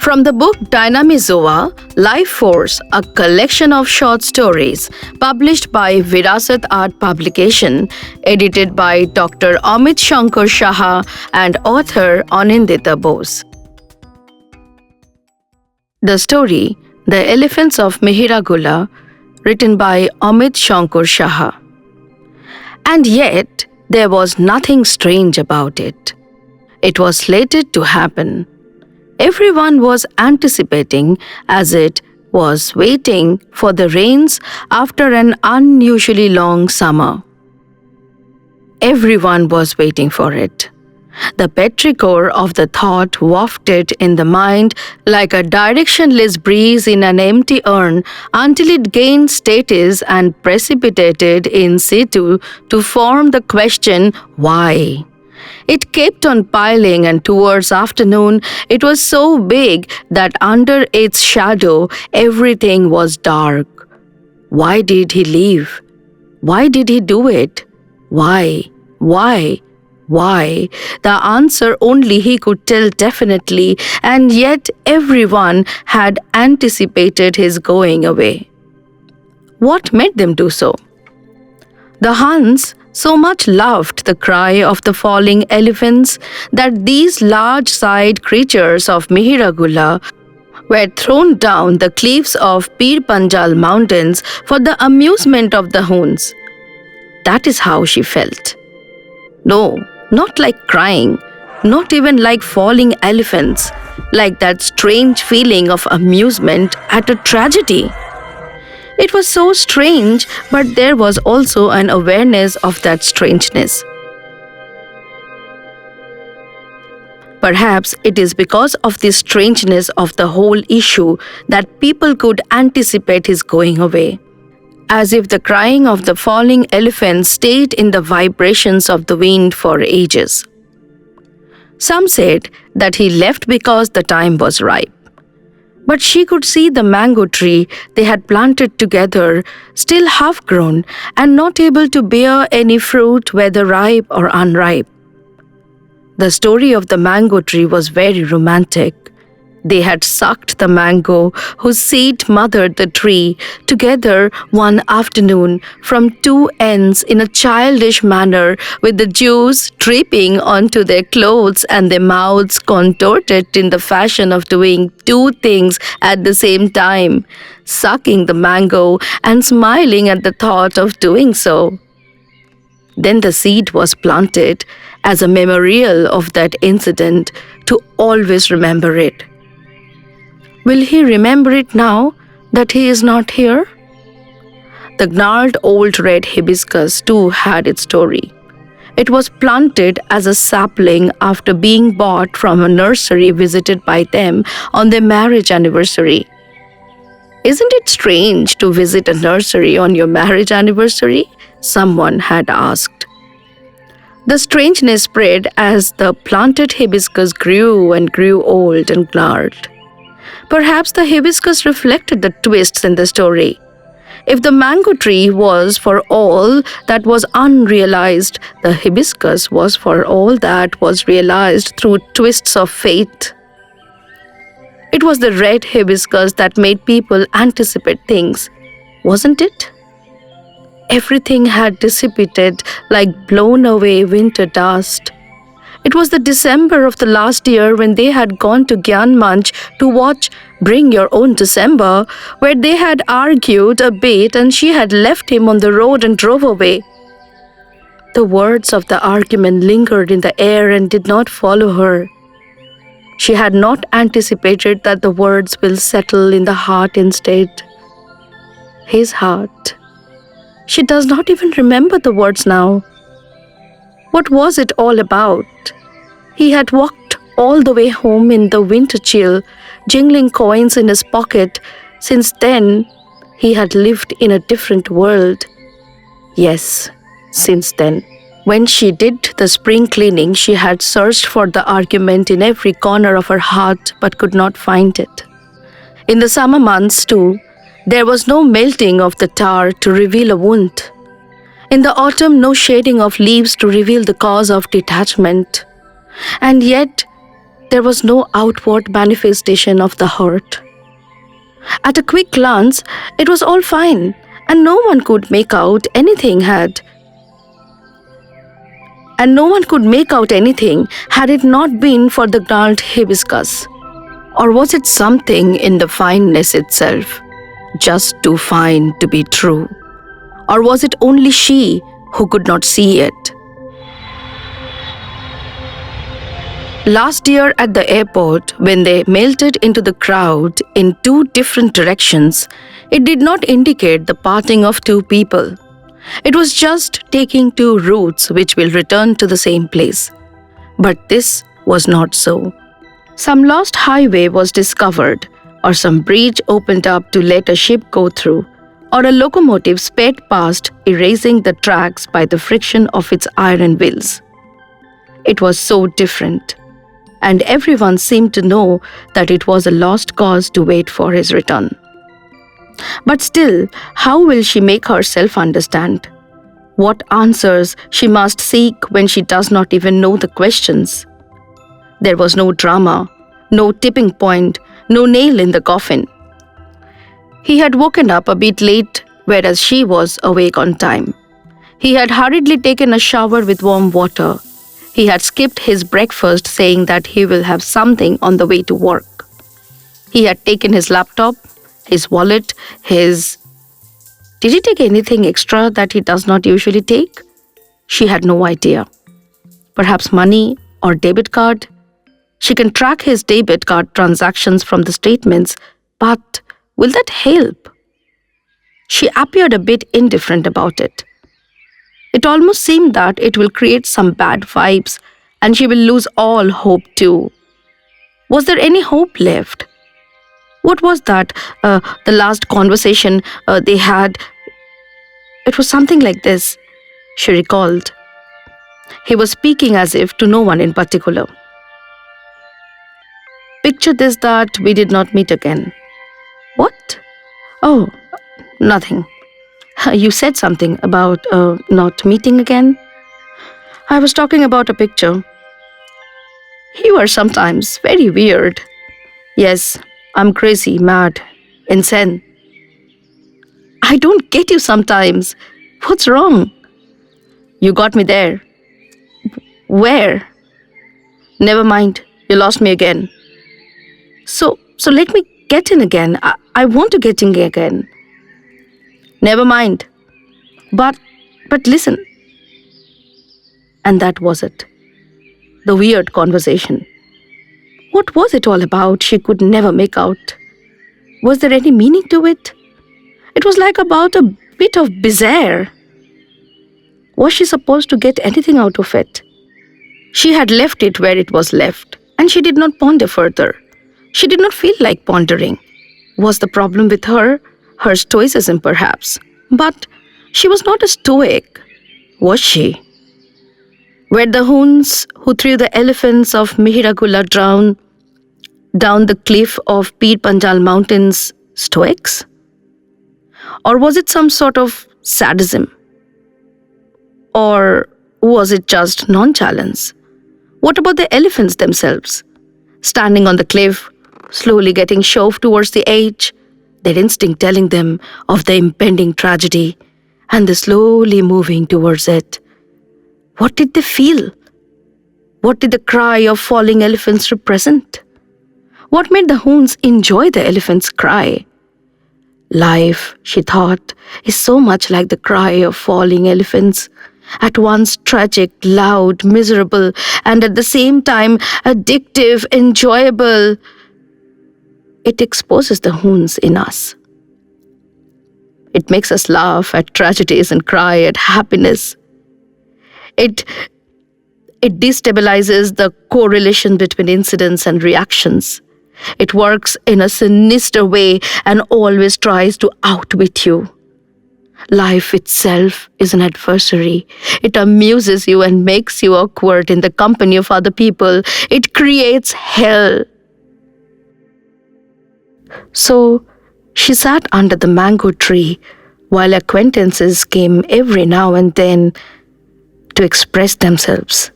From the book Dynami Life Force, a collection of short stories published by Virasat Art Publication, edited by Dr. Amit Shankar Saha and author Anindita Bose. The story, The Elephants of Mihiragula, written by Amit Shankar Saha. And yet, there was nothing strange about it. It was slated to happen. Everyone was anticipating as it was waiting for the rains after an unusually long summer. Everyone was waiting for it. The petrichor of the thought wafted in the mind like a directionless breeze in an empty urn until it gained status and precipitated in situ to form the question, why? It kept on piling, and towards afternoon it was so big that under its shadow everything was dark. Why did he leave? Why did he do it? Why? Why? Why? The answer only he could tell definitely, and yet everyone had anticipated his going away. What made them do so? The Huns so much loved the cry of the falling elephants that these large-sized creatures of Mihiragula were thrown down the cliffs of Pir Panjal mountains for the amusement of the Huns. That is how she felt. No, not like crying, not even like falling elephants, like that strange feeling of amusement at a tragedy. It was so strange, but there was also an awareness of that strangeness. Perhaps it is because of the strangeness of the whole issue that people could anticipate his going away, as if the crying of the falling elephant stayed in the vibrations of the wind for ages. Some said that he left because the time was ripe. But she could see the mango tree they had planted together, still half-grown and not able to bear any fruit, whether ripe or unripe. The story of the mango tree was very romantic. They had sucked the mango, whose seed mothered the tree, together one afternoon from two ends in a childish manner, with the juice dripping onto their clothes and their mouths contorted in the fashion of doing two things at the same time, sucking the mango and smiling at the thought of doing so. Then the seed was planted as a memorial of that incident, to always remember it. Will he remember it now that he is not here? The gnarled old red hibiscus too had its story. It was planted as a sapling after being bought from a nursery visited by them on their marriage anniversary. Isn't it strange to visit a nursery on your marriage anniversary? Someone had asked. The strangeness spread as the planted hibiscus grew and grew old and gnarled. Perhaps the hibiscus reflected the twists in the story. If the mango tree was for all that was unrealized, the hibiscus was for all that was realized through twists of fate. It was the red hibiscus that made people anticipate things, wasn't it? Everything had dissipated like blown away winter dust. It was the December of the last year when they had gone to Gyan Manch to watch Bring Your Own December, where they had argued a bit and she had left him on the road and drove away. The words of the argument lingered in the air and did not follow her. She had not anticipated that the words will settle in the heart instead. His heart. She does not even remember the words now. What was it all about? He had walked all the way home in the winter chill, jingling coins in his pocket. Since then, he had lived in a different world. Yes, since then. When she did the spring cleaning, she had searched for the argument in every corner of her heart but could not find it. In the summer months, too, there was no melting of the tar to reveal a wound. In the autumn, no shading of leaves to reveal the cause of detachment. And yet, there was no outward manifestation of the hurt. At a quick glance, it was all fine, and no one could make out anything had it not been for the gnarled hibiscus. Or was it something in the fineness itself, just too fine to be true? Or was it only she who could not see it? Last year at the airport, when they melted into the crowd in two different directions, it did not indicate the parting of two people. It was just taking two routes which will return to the same place. But this was not so. Some lost highway was discovered, or some breach opened up to let a ship go through, or a locomotive sped past, erasing the tracks by the friction of its iron wheels. It was so different, and everyone seemed to know that it was a lost cause to wait for his return. But still, how will she make herself understand? What answers she must seek when she does not even know the questions? There was no drama, no tipping point, no nail in the coffin. He had woken up a bit late, whereas she was awake on time. He had hurriedly taken a shower with warm water. He had skipped his breakfast, saying that he will have something on the way to work. He had taken his laptop, his wallet, Did he take anything extra that he does not usually take? She had no idea. Perhaps money or debit card? She can track his debit card transactions from the statements, but will that help? She appeared a bit indifferent about it. It almost seemed that it will create some bad vibes and she will lose all hope too. Was there any hope left? What was that? The last conversation they had? It was something like this, she recalled. He was speaking as if to no one in particular. Picture this, that we did not meet again. What? Oh, nothing. You said something about not meeting again? I was talking about a picture. You are sometimes very weird. Yes, I'm crazy, mad, insane. I don't get you sometimes. What's wrong? You got me there. Where? Never mind, you lost me again. So let me get in again. I want to get in again. Never mind. But listen. And that was it. The weird conversation. What was it all about? She could never make out. Was there any meaning to it? It was like about a bit of bizarre. Was she supposed to get anything out of it? She had left it where it was left, and she did not ponder further. She did not feel like pondering. Was the problem with her? Her stoicism, perhaps. But she was not a stoic, was she? Were the Huns who threw the elephants of Mihiragula down the cliff of Pir Panjal Mountains stoics? Or was it some sort of sadism? Or was it just nonchalance? What about the elephants themselves? Standing on the cliff, slowly getting shoved towards the edge, their instinct telling them of the impending tragedy, and they slowly moving towards it. What did they feel? What did the cry of falling elephants represent? What made the Huns enjoy the elephants' cry? Life, she thought, is so much like the cry of falling elephants, at once tragic, loud, miserable, and at the same time addictive, enjoyable. It exposes the Huns in us. It makes us laugh at tragedies and cry at happiness. It destabilizes the correlation between incidents and reactions. It works in a sinister way and always tries to outwit you. Life itself is an adversary. It amuses you and makes you awkward in the company of other people. It creates hell. So she sat under the mango tree while acquaintances came every now and then to express themselves.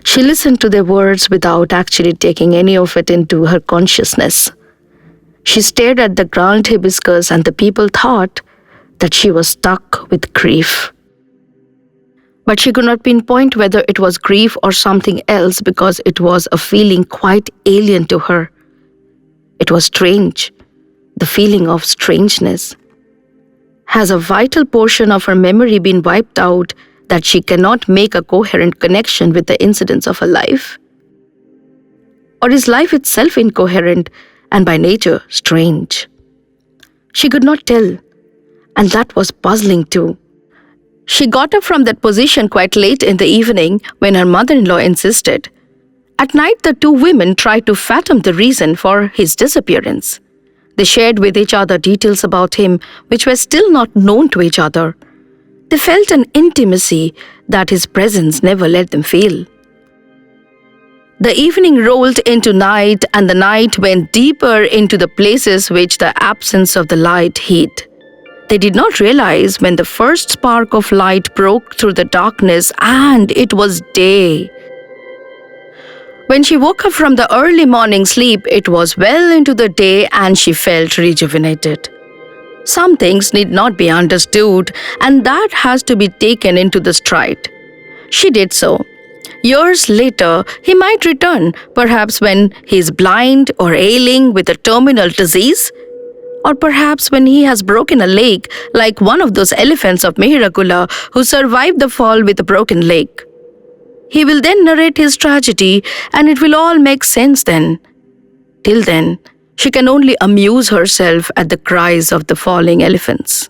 She listened to their words without actually taking any of it into her consciousness. She stared at the ground hibiscus and the people thought that she was stuck with grief. But she could not pinpoint whether it was grief or something else because it was a feeling quite alien to her. It was strange, the feeling of strangeness. Has a vital portion of her memory been wiped out that she cannot make a coherent connection with the incidents of her life? Or is life itself incoherent and by nature strange? She could not tell, and that was puzzling too. She got up from that position quite late in the evening when her mother-in-law insisted. At night, the two women tried to fathom the reason for his disappearance. They shared with each other details about him which were still not known to each other. They felt an intimacy that his presence never let them feel. The evening rolled into night, and the night went deeper into the places which the absence of the light hid. They did not realize when the first spark of light broke through the darkness, and it was day. When she woke up from the early morning sleep, it was well into the day and she felt rejuvenated. Some things need not be understood, and that has to be taken into the stride. She did so. Years later, he might return, perhaps when he is blind or ailing with a terminal disease, or perhaps when he has broken a leg like one of those elephants of Mihiragula who survived the fall with a broken leg. He will then narrate his tragedy and it will all make sense then. Till then, she can only amuse herself at the cries of the falling elephants.